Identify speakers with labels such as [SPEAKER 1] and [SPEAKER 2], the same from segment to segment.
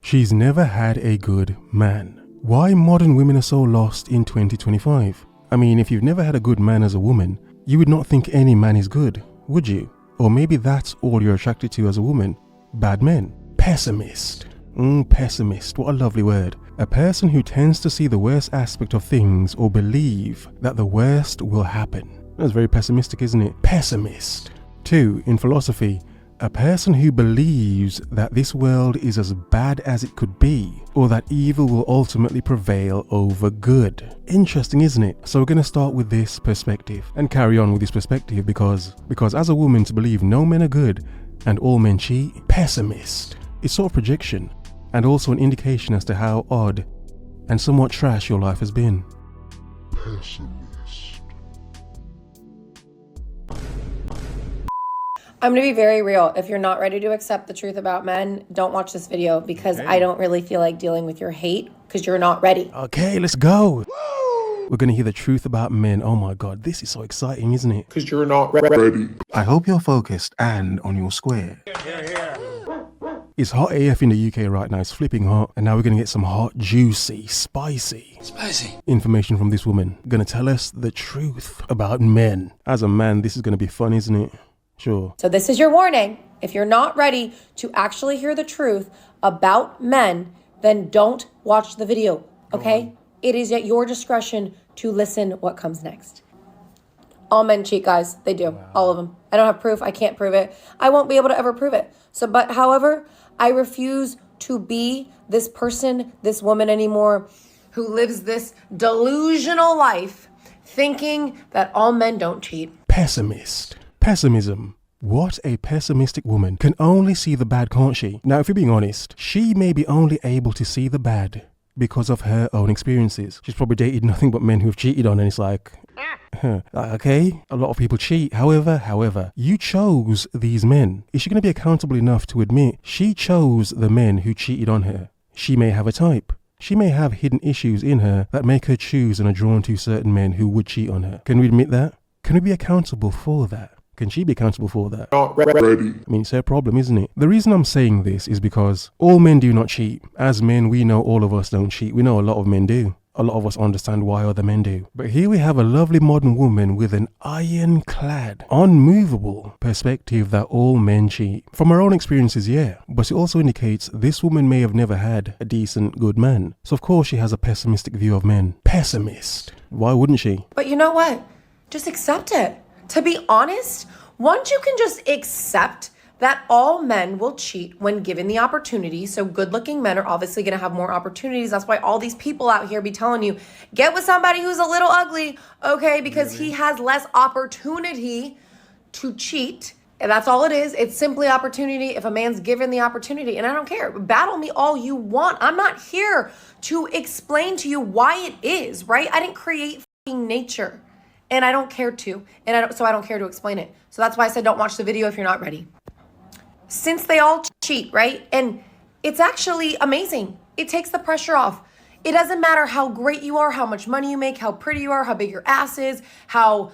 [SPEAKER 1] She's never had a good man. Why modern women are so lost in 2025? I mean, if you've never had a good man as a woman, you would not think any man is good, would you? Or maybe that's all you're attracted to as a woman. Bad men. Pessimist. Pessimist, what a lovely word. A person who tends to see the worst aspect of things or believe that the worst will happen. That's very pessimistic, isn't it? Pessimist. 2. In philosophy, a person who believes that this world is as bad as it could be, or that evil will ultimately prevail over good. Interesting, isn't it? So we're going to start with this perspective and carry on with this perspective because as a woman, to believe no men are good and all men cheat, pessimist. It's sort of projection and also an indication as to how odd and somewhat trash your life has been.
[SPEAKER 2] Pessimist.
[SPEAKER 3] I'm going to be very real. If you're not ready to accept the truth about men, don't watch this video because I don't really feel like dealing with your hate because you're not ready.
[SPEAKER 1] Okay, let's go. Woo! We're going to hear the truth about men. Oh my God, this is so exciting, isn't it?
[SPEAKER 2] Because you're not ready.
[SPEAKER 1] I hope you're focused and on your square. It's hot AF in the UK right now. It's flipping hot. And now we're going to get some hot, juicy, spicy information from this woman. Going to tell us the truth about men. As a man, this is going to be fun, isn't it? Sure.
[SPEAKER 3] So this is your warning. If you're not ready to actually hear the truth about men, then don't watch the video, okay? It is at your discretion to listen what comes next. All men cheat, guys. They do. Wow. All of them. I don't have proof. I can't prove it. I won't be able to ever prove it. However, I refuse to be this person, this woman anymore who lives this delusional life thinking that all men don't cheat.
[SPEAKER 1] Pessimist. Pessimism. What a pessimistic woman can only see the bad, can't she? Now, if you're being honest, she may be only able to see the bad because of her own experiences. She's probably dated nothing but men who've cheated on her, and it's like, okay, a lot of people cheat. However, you chose these men. Is she going to be accountable enough to admit she chose the men who cheated on her? She may have a type. She may have hidden issues in her that make her choose and are drawn to certain men who would cheat on her. Can we admit that? Can we be accountable for that? Can she be accountable for that?
[SPEAKER 2] Not ready.
[SPEAKER 1] I mean, it's her problem, isn't it? The reason I'm saying this is because all men do not cheat. As men, we know all of us don't cheat. We know a lot of men do. A lot of us understand why other men do. But here we have a lovely modern woman with an ironclad, unmovable perspective that all men cheat. From her own experiences, yeah. But it also indicates this woman may have never had a decent, good man. So of course she has a pessimistic view of men. Pessimist. Why wouldn't she?
[SPEAKER 3] But you know what? Just accept it. To be honest, once you can just accept that all men will cheat when given the opportunity, so good-looking men are obviously going to have more opportunities. That's why all these people out here be telling you, get with somebody who's a little ugly, okay, because he has less opportunity to cheat. And that's all it is. It's simply opportunity if a man's given the opportunity. And I don't care. Battle me all you want. I'm not here to explain to you why it is, right? I didn't create fucking nature. And I don't care to, so I don't care to explain it. So that's why I said don't watch the video if you're not ready. Since they all cheat, right? And it's actually amazing. It takes the pressure off. It doesn't matter how great you are, how much money you make, how pretty you are, how big your ass is, how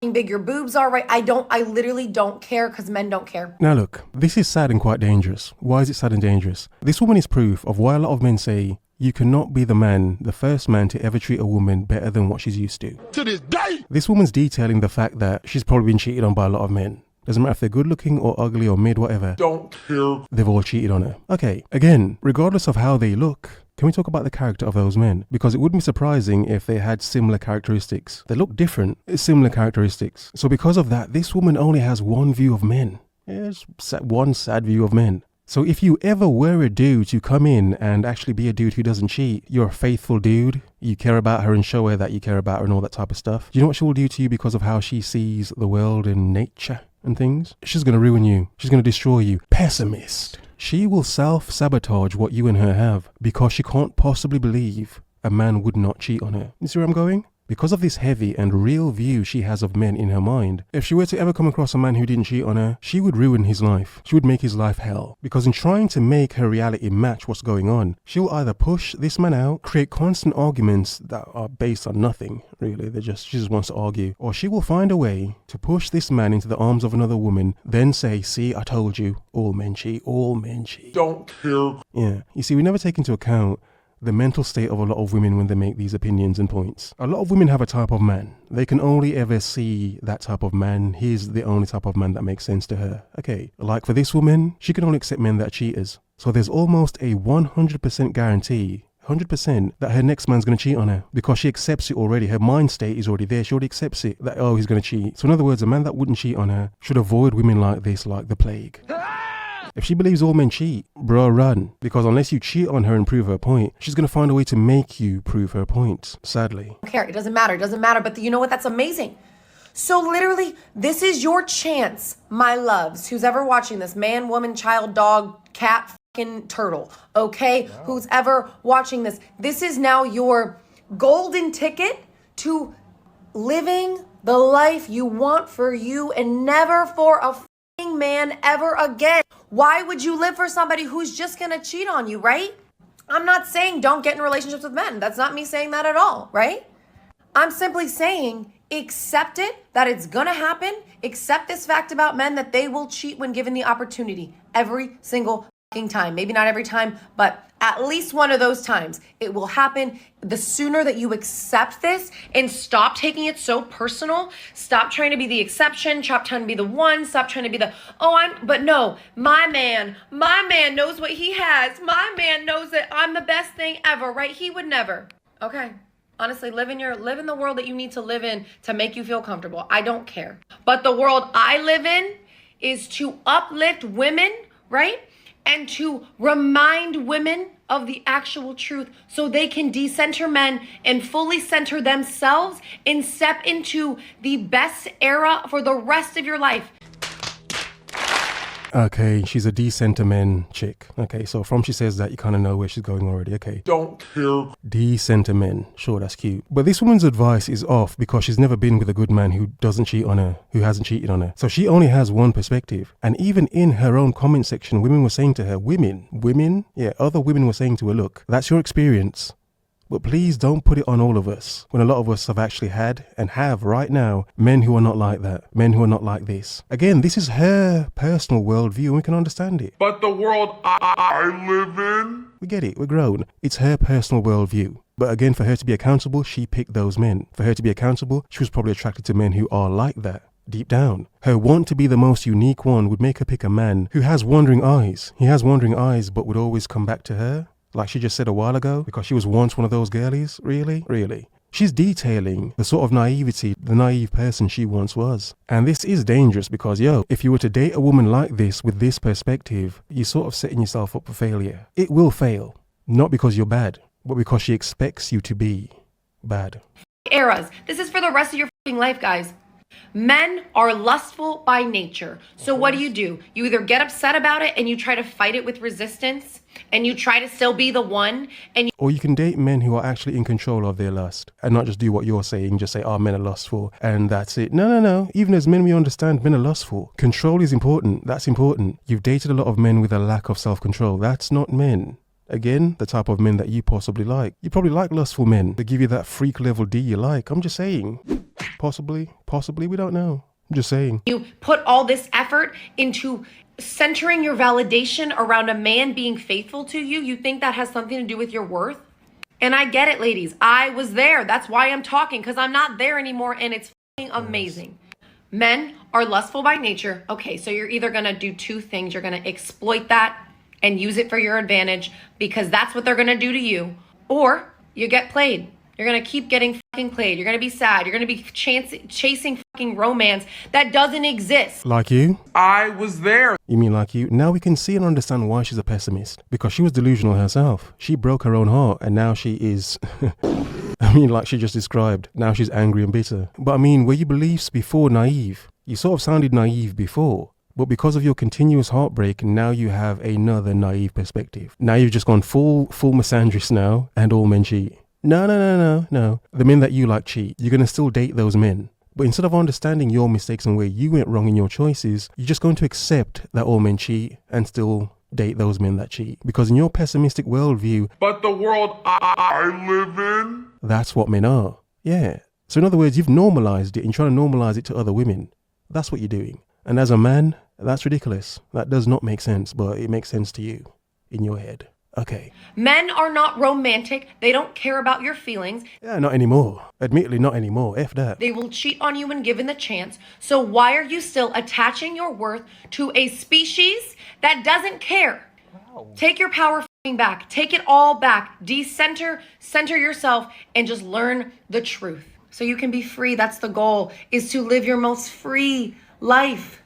[SPEAKER 3] big your boobs are, right? I literally don't care because men don't care.
[SPEAKER 1] Now look, this is sad and quite dangerous. Why is it sad and dangerous? This woman is proof of why a lot of men say, you cannot be the first man to ever treat a woman better than what she's used to.
[SPEAKER 2] To this day!
[SPEAKER 1] This woman's detailing the fact that she's probably been cheated on by a lot of men. Doesn't matter if they're good looking or ugly or mid, whatever.
[SPEAKER 2] Don't care.
[SPEAKER 1] They've all cheated on her. Okay, again, regardless of how they look, can we talk about the character of those men? Because it wouldn't be surprising if they had similar characteristics. They look different, similar characteristics. So because of that, this woman only has one view of men. Yes, one sad view of men. So if you ever were a dude to come in and actually be a dude who doesn't cheat, you're a faithful dude, you care about her and show her that you care about her and all that type of stuff. Do you know what she will do to you because of how she sees the world and nature and things? She's going to ruin you. She's going to destroy you. Pessimist. She will self-sabotage what you and her have because she can't possibly believe a man would not cheat on her. You see where I'm going? Because of this heavy and real view she has of men in her mind, if she were to ever come across a man who didn't cheat on her, she would ruin his life. She would make his life hell. Because in trying to make her reality match what's going on, she'll either push this man out, create constant arguments that are based on nothing, really. She just wants to argue. Or she will find a way to push this man into the arms of another woman, then say, see, I told you, all men cheat, all men cheat.
[SPEAKER 2] Don't care.
[SPEAKER 1] Yeah. You see, we never take into account the mental state of a lot of women when they make these opinions and points. A lot of women have a type of man. They can only ever see that type of man. He's the only type of man that makes sense to her. Okay, like for this woman, she can only accept men that are cheaters. So there's almost a 100% guarantee, 100%, that her next man's going to cheat on her because she accepts it already. Her mind state is already there. She already accepts it that, oh, he's going to cheat. So in other words, a man that wouldn't cheat on her should avoid women like this like the plague. If she believes all men cheat, bro, run. Because unless you cheat on her and prove her point, she's going to find a way to make you prove her point, sadly.
[SPEAKER 3] I don't care. It doesn't matter. It doesn't matter. But you know what? That's amazing. So literally, this is your chance, my loves, who's ever watching this, man, woman, child, dog, cat, fucking turtle, okay? Wow. Who's ever watching this. This is now your golden ticket to living the life you want for you and never for a man ever again. Why would you live for somebody who's just gonna cheat on you, right? I'm not saying don't get in relationships with men. That's not me saying that at all, right? I'm simply saying accept it, that it's gonna happen. Accept this fact about men that they will cheat when given the opportunity every single time. Maybe not every time, but at least one of those times it will happen. The sooner that you accept this and stop taking it so personal, stop trying to be the exception, stop trying to be the one, stop trying to be the, but no, my man knows what he has. My man knows that I'm the best thing ever, right? He would never. Okay. Honestly, live in the world that you need to live in to make you feel comfortable. I don't care. But the world I live in is to uplift women, right? And to remind women of the actual truth so they can decenter men and fully center themselves and step into the best era for the rest of your life.
[SPEAKER 1] Okay, she's a decenter men chick. Okay, so from she says that, you kind of know where she's going already. Okay.
[SPEAKER 2] Don't care.
[SPEAKER 1] Decenter men. Sure, that's cute. But this woman's advice is off because she's never been with a good man who doesn't cheat on her, who hasn't cheated on her. So she only has one perspective. And even in her own comment section, women were saying to her, other women were saying to her, look, that's your experience. But please don't put it on all of us, when a lot of us have actually had and have right now men who are not like that, men who are not like this. Again, this is her personal worldview and we can understand it.
[SPEAKER 2] But the world I live in?
[SPEAKER 1] We get it, we're grown. It's her personal worldview. But again, for her to be accountable, she picked those men. For her to be accountable, she was probably attracted to men who are like that. Deep down, her want to be the most unique one would make her pick a man who has wandering eyes. He has wandering eyes, but would always come back to her. Like she just said a while ago, because she was once one of those girlies. Really. She's detailing the sort of naivety, the naive person she once was. And this is dangerous because, if you were to date a woman like this with this perspective, you're sort of setting yourself up for failure. It will fail. Not because you're bad, but because she expects you to be bad.
[SPEAKER 3] Eras. This is for the rest of your fucking life, guys. Men are lustful by nature. So what do? You either get upset about it and you try to fight it with resistance and you try to still be the one,
[SPEAKER 1] or you can date men who are actually in control of their lust and not just do what you're saying, just say, men are lustful and that's it. No. Even as men, we understand men are lustful. Control is important. That's important. You've dated a lot of men with a lack of self-control. That's not men. Again, the type of men that you possibly like. You probably like lustful men. They give you that freak level D you like. I'm just saying. Possibly, we don't know. I'm just saying.
[SPEAKER 3] You put all this effort into centering your validation around a man being faithful to you. You think that has something to do with your worth? And I get it, ladies. I was there. That's why I'm talking, because I'm not there anymore, and it's fucking amazing. Men are lustful by nature. Okay, so you're either going to do two things. You're going to exploit that and use it for your advantage because that's what they're going to do to you. Or you get played. You're going to keep getting fucking played. You're going to be sad. You're going to be chasing fucking romance that doesn't exist.
[SPEAKER 1] Like you?
[SPEAKER 2] I was there.
[SPEAKER 1] You mean like you? Now we can see and understand why she's a pessimist. Because she was delusional herself. She broke her own heart and now she is... like she just described. Now she's angry and bitter. But were your beliefs before naive? You sort of sounded naive before. But because of your continuous heartbreak, now you have another naive perspective. Now you've just gone full misandrist now and all men cheat. No. The men that you like cheat. You're going to still date those men. But instead of understanding your mistakes and where you went wrong in your choices, you're just going to accept that all men cheat and still date those men that cheat. Because in your pessimistic worldview,
[SPEAKER 2] But the world I live in?
[SPEAKER 1] that's what men are. Yeah. So in other words, you've normalized it and you're trying to normalize it to other women. That's what you're doing. And as a man, that's ridiculous. That does not make sense, but it makes sense to you in your head. Okay.
[SPEAKER 3] Men are not romantic. They don't care about your feelings.
[SPEAKER 1] Yeah, not anymore. Admittedly, not anymore. F that.
[SPEAKER 3] They will cheat on you when given the chance. So why are you still attaching your worth to a species that doesn't care? Wow. Take your power back. Take it all back. Center yourself and just learn the truth. So you can be free. That's the goal, is to live your most free life.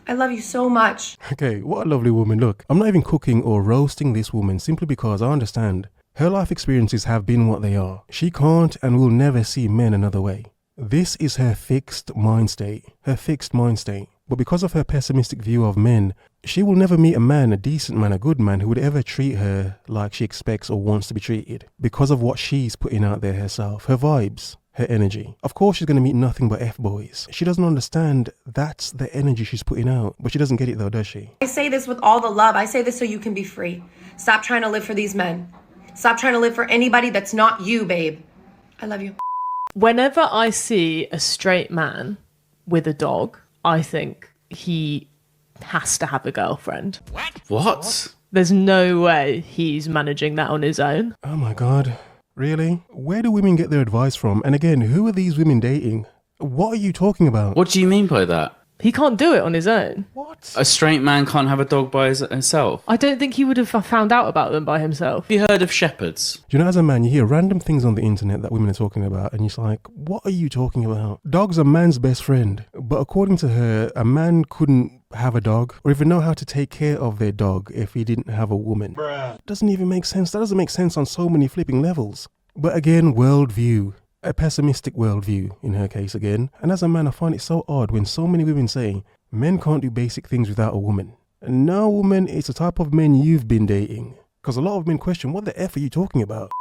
[SPEAKER 3] I love you so much.
[SPEAKER 1] Okay, what a lovely woman. Look, I'm not even cooking or roasting this woman simply because I understand her life experiences have been what they are. She can't and will never see men another way. This is her fixed mind state. But because of her pessimistic view of men, she will never meet a man, a decent man, a good man who would ever treat her like she expects or wants to be treated. Because of what she's putting out there herself, her vibes, her energy. Of course she's going to meet nothing but F-boys. She doesn't understand that's the energy she's putting out. But she doesn't get it though, does she?
[SPEAKER 3] I say this with all the love. I say this so you can be free. Stop trying to live for these men. Stop trying to live for anybody that's not you, babe. I love you.
[SPEAKER 4] Whenever I see a straight man with a dog, I think he has to have a girlfriend.
[SPEAKER 5] What?
[SPEAKER 4] There's no way he's managing that on his own.
[SPEAKER 1] Oh my God. Really? Where do women get their advice from? And again, who are these women dating? What are you talking about?
[SPEAKER 5] What do you mean by that?
[SPEAKER 4] He can't do it on his own.
[SPEAKER 1] What?
[SPEAKER 5] A straight man can't have a dog by himself?
[SPEAKER 4] I don't think he would have found out about them by himself.
[SPEAKER 5] Have you heard of shepherds?
[SPEAKER 1] You know, as a man, you hear random things on the internet that women are talking about, and you're like, what are you talking about? Dog's a man's best friend. But according to her, a man couldn't have a dog or even know how to take care of their dog if he didn't have a woman. Bruh. Doesn't even make sense. That doesn't make sense on so many flipping levels. But again, worldview. A pessimistic worldview in her case again. And as a man, I find it so odd when so many women say men can't do basic things without a woman. And no, woman, it's the type of men you've been dating. Because a lot of men question, what the F are you talking about?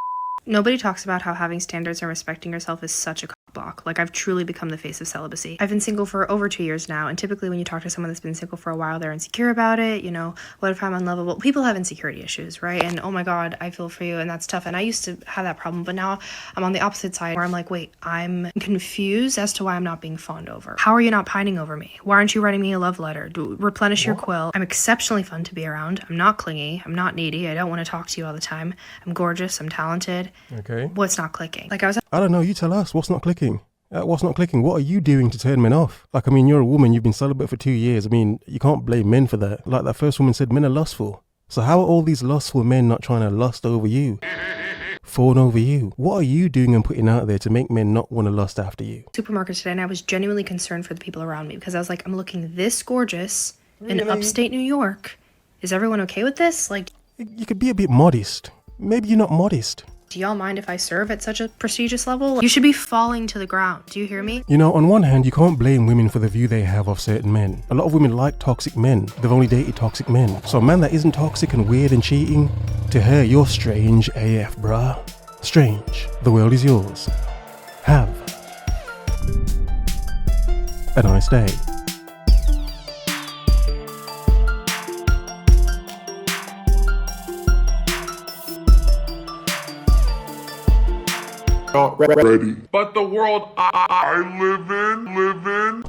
[SPEAKER 6] Nobody talks about how having standards and respecting yourself is such a block. Like, I've truly become the face of celibacy. I've been single for over 2 years now, and typically when you talk to someone that's been single for a while, they're insecure about it. You know, what if I'm unlovable? People have insecurity issues, right? And oh my God, I feel for you, and that's tough. And I used to have that problem, but now I'm on the opposite side where I'm like, wait, I'm confused as to why I'm not being fawned over. How are you not pining over me? Why aren't you writing me a love letter? Replenish your quill. I'm exceptionally fun to be around. I'm not clingy. I'm not needy. I don't want to talk to you all the time. I'm gorgeous. I'm talented.
[SPEAKER 1] Okay.
[SPEAKER 6] What's not clicking? Like,
[SPEAKER 1] I don't know. You tell us. What's not clicking? What's not clicking? What are you doing to turn men off? Like, I mean, you're a woman. You've been celibate for 2 years. I mean, you can't blame men for that. Like that first woman said, men are lustful. So how are all these lustful men not trying to lust over you? Fawn over you? What are you doing and putting out there to make men not want to lust after you?
[SPEAKER 6] Supermarket today, and I was genuinely concerned for the people around me because I was like, I'm looking this gorgeous in upstate New York. Is everyone okay with this? Like,
[SPEAKER 1] you could be a bit modest. Maybe you're not modest.
[SPEAKER 6] Do y'all mind if I serve at such a prestigious level? You should be falling to the ground. Do you hear me?
[SPEAKER 1] You know, on one hand, you can't blame women for the view they have of certain men. A lot of women like toxic men. They've only dated toxic men. So a man that isn't toxic and weird and cheating, to her, you're strange AF, bruh. Strange. The world is yours. Have a nice day.
[SPEAKER 2] Not ready. But the world I live in